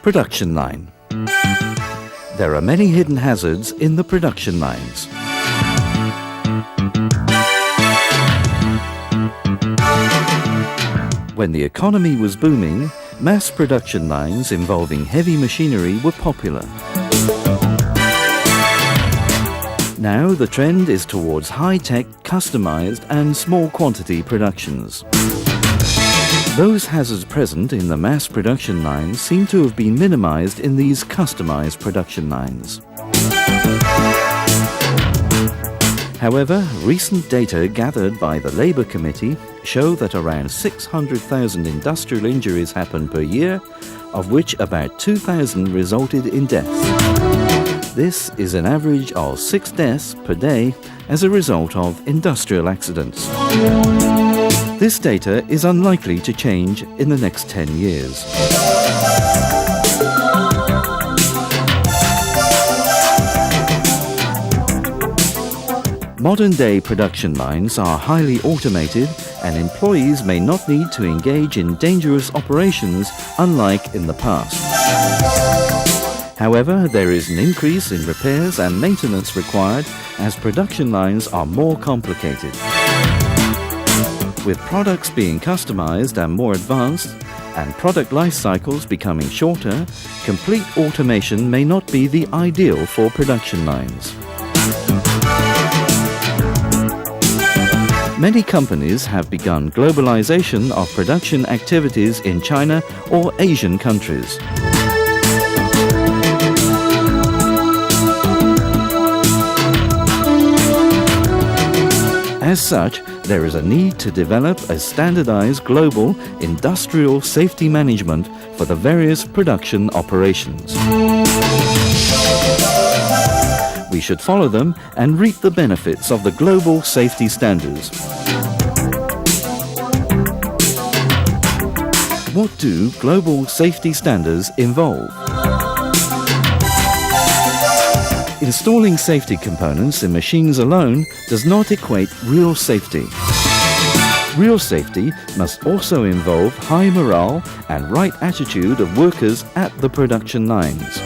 Production line. There are many hidden hazards in the production lines. When the economy was booming, mass production lines involving heavy machinery were popular. Now the trend is towards high-tech, customized and small quantity productions. Those hazards present in the mass production lines seem to have been minimized in these customized production lines. However, recent data gathered by the Labour Committee show that around 600,000 industrial injuries happen per year, of which about 2,000 resulted in deaths. This is an average of 6 deaths per day as a result of industrial accidents. This data is unlikely to change in the next 10 years. Modern-day production lines are highly automated and employees may not need to engage in dangerous operations unlike in the past. However, there is an increase in repairs and maintenance required as production lines are more complicated. With products being customized and more advanced, and product life cycles becoming shorter, complete automation may not be the ideal for production lines. Many companies have begun globalization of production activities in China or Asian countries. As such, there is a need to develop a standardized global industrial safety management for the various production operations. We should follow them and reap the benefits of the global safety standards. What do global safety standards involve? Installing safety components in machines alone does not equate real safety. Real safety must also involve high morale and right attitude of workers at the production lines.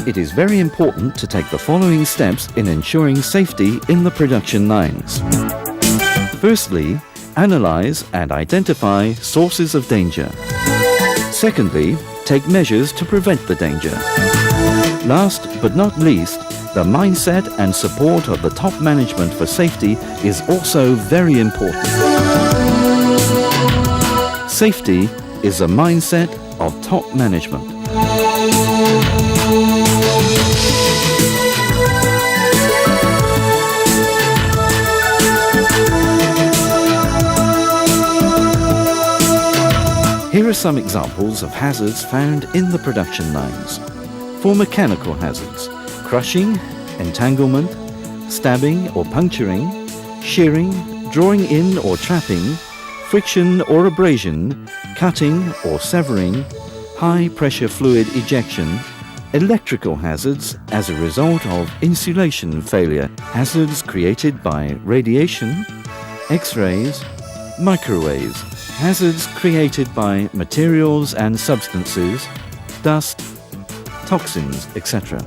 It is very important to take the following steps in ensuring safety in the production lines. Firstly, analyze and identify sources of danger. Secondly, take measures to prevent the danger. Last but not least, the mindset and support of the top management for safety is also very important. Safety is a mindset of top management. Here are some examples of hazards found in the production lines. For mechanical hazards: crushing, entanglement, stabbing or puncturing, shearing, drawing in or trapping, friction or abrasion, cutting or severing, high-pressure fluid ejection, electrical hazards as a result of insulation failure, hazards created by radiation, X-rays, microwaves, hazards created by materials and substances, dust, toxins, etc.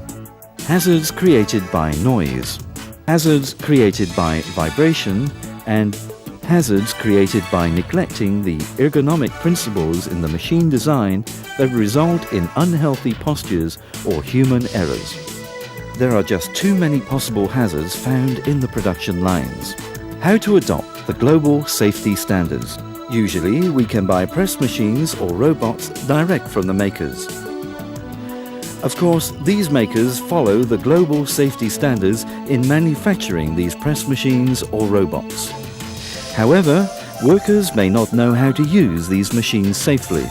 Hazards created by noise, hazards created by vibration, and hazards created by neglecting the ergonomic principles in the machine design that result in unhealthy postures or human errors. There are just too many possible hazards found in the production lines. How to adopt the global safety standards? Usually, we can buy press machines or robots direct from the makers. Of course, these makers follow the global safety standards in manufacturing these press machines or robots. However, workers may not know how to use these machines safely.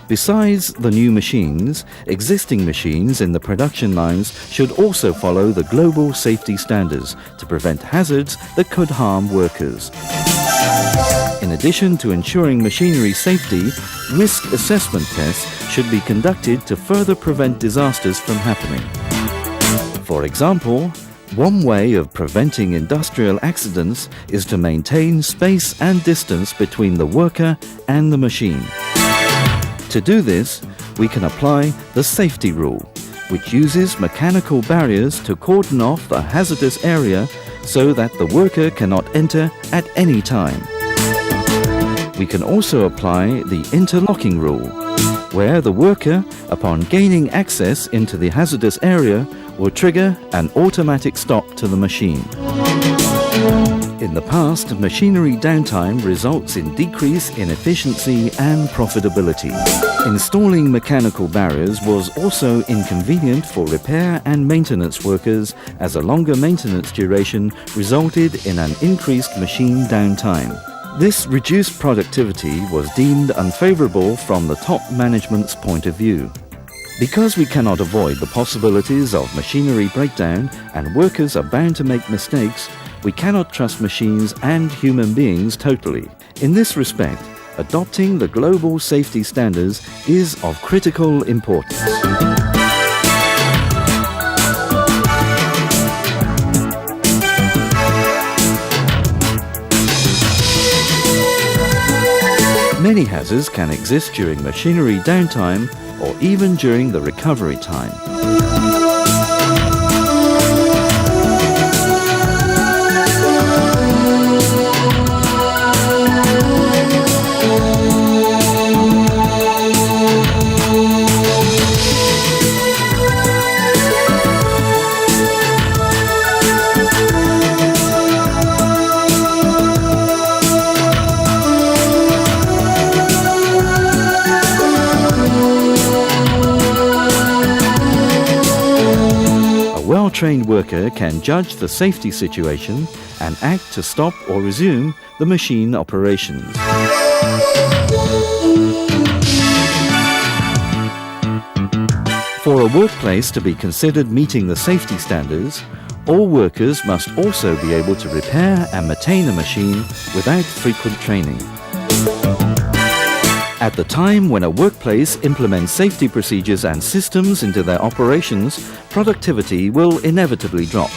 Besides the new machines, existing machines in the production lines should also follow the global safety standards to prevent hazards that could harm workers. In addition to ensuring machinery safety, risk assessment tests should be conducted to further prevent disasters from happening. For example, One way of preventing industrial accidents is to maintain space and distance between the worker and the machine. To do this, we can apply the safety rule, which uses mechanical barriers to cordon off the hazardous area so that the worker cannot enter at any time. We can also apply the interlocking rule, where the worker, upon gaining access into the hazardous area, will trigger an automatic stop to the machine. In the past, machinery downtime results in decrease in efficiency and profitability. Installing mechanical barriers was also inconvenient for repair and maintenance workers, as a longer maintenance duration resulted in an increased machine downtime. This reduced productivity was deemed unfavorable from the top management's point of view. Because we cannot avoid the possibilities of machinery breakdown and workers are bound to make mistakes, we cannot trust machines and human beings totally. In this respect, adopting the global safety standards is of critical importance. Many hazards can exist during machinery downtime or even during the recovery time. A well-trained worker can judge the safety situation and act to stop or resume the machine operations. For a workplace to be considered meeting the safety standards, all workers must also be able to repair and maintain a machine without frequent training. At the time when a workplace implements safety procedures and systems into their operations, productivity will inevitably drop.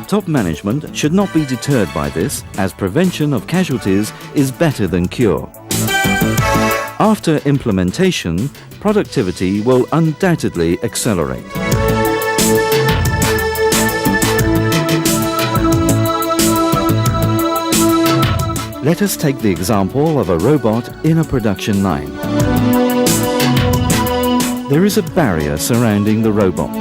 Top management should not be deterred by this, as prevention of casualties is better than cure. After implementation, productivity will undoubtedly accelerate. Let us take the example of a robot in a production line. There is a barrier surrounding the robot.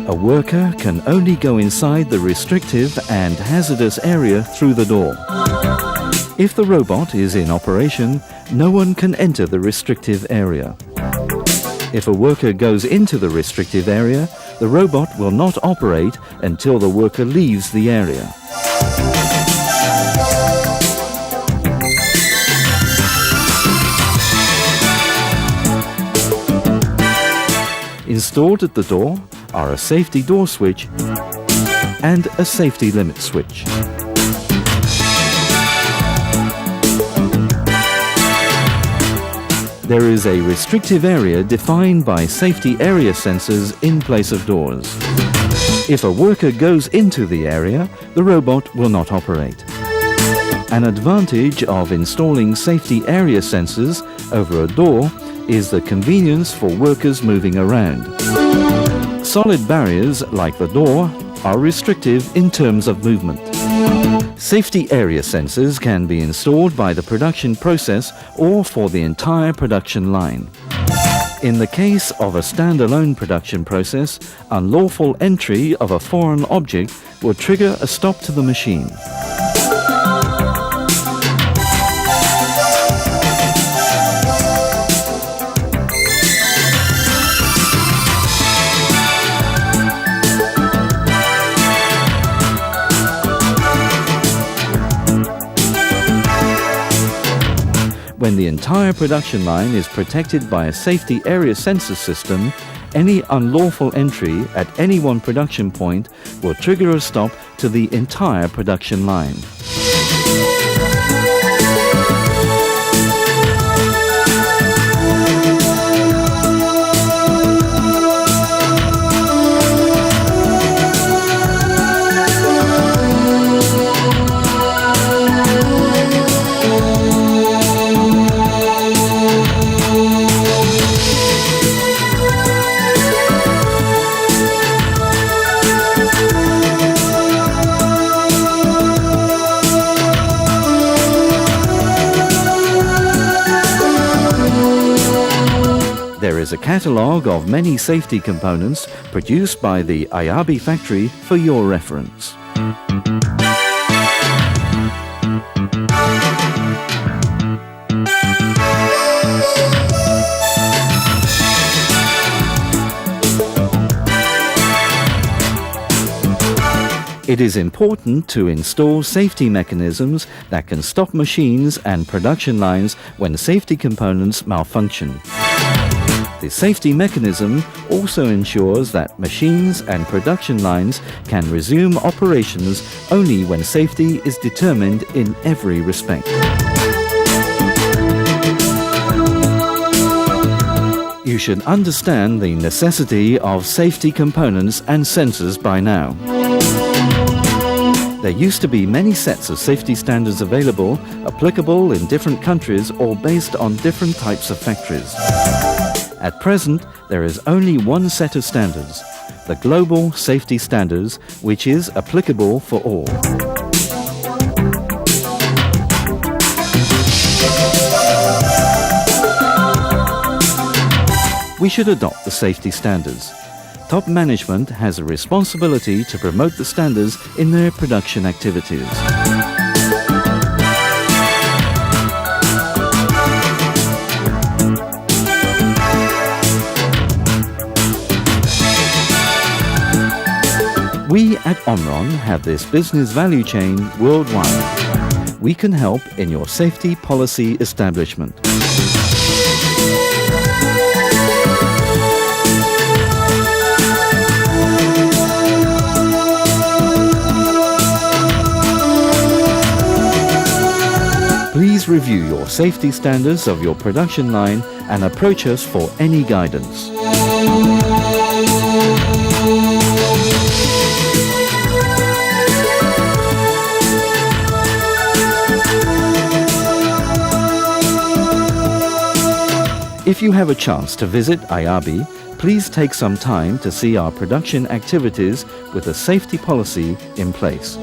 A worker can only go inside the restrictive and hazardous area through the door. If the robot is in operation, no one can enter the restrictive area. If a worker goes into the restrictive area, the robot will not operate until the worker leaves the area. Installed at the door are a safety door switch and a safety limit switch. There is a restrictive area defined by safety area sensors in place of doors. If a worker goes into the area, the robot will not operate. An advantage of installing safety area sensors over a door is the convenience for workers moving around. Solid barriers, like the door, are restrictive in terms of movement. Safety area sensors can be installed by the production process or for the entire production line. In the case of a standalone production process, unlawful entry of a foreign object will trigger a stop to the machine. When the entire production line is protected by a safety area sensor system, any unlawful entry at any one production point will trigger a stop to the entire production line. is a catalogue of many safety components produced by the Ayabi factory for your reference. It is important to install safety mechanisms that can stop machines and production lines when safety components malfunction. The safety mechanism also ensures that machines and production lines can resume operations only when safety is determined in every respect. You should understand the necessity of safety components and sensors by now. There used to be many sets of safety standards available, applicable in different countries or based on different types of factories. At present, there is only one set of standards, the Global Safety Standards, which is applicable for all. We should adopt the safety standards. Top management has a responsibility to promote the standards in their production activities. We at Omron have this business value chain worldwide. We can help in your safety policy establishment. Please review your safety standards of your production line and approach us for any guidance. If you have a chance to visit Ayabi, please take some time to see our production activities with a safety policy in place.